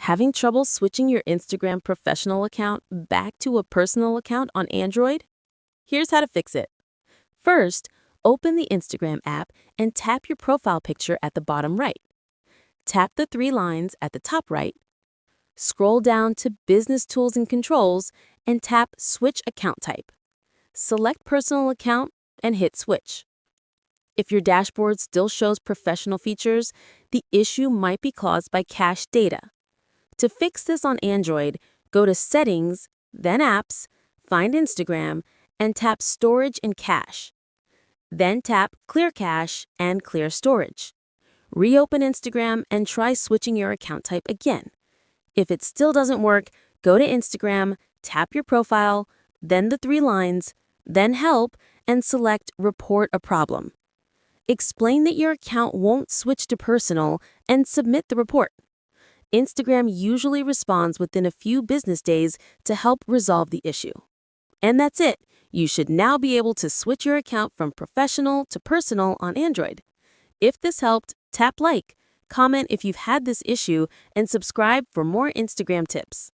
Having trouble switching your Instagram professional account back to a personal account on Android? Here's how to fix it. First, open the Instagram app and tap your profile picture at the bottom right. Tap the three lines at the top right. Scroll down to Business Tools and Controls and tap Switch Account Type. Select Personal Account and hit Switch. If your dashboard still shows professional features, the issue might be caused by cached data. To fix this on Android, go to Settings, then Apps, find Instagram, and tap Storage and Cache. Then tap Clear Cache and Clear Storage. Reopen Instagram and try switching your account type again. If it still doesn't work, go to Instagram, tap your profile, then the three lines, then Help, and select Report a Problem. Explain that your account won't switch to personal and submit the report. Instagram usually responds within a few business days to help resolve the issue. And that's it. You should now be able to switch your account from professional to personal on Android. If this helped, tap like, comment if you've had this issue, and subscribe for more Instagram tips.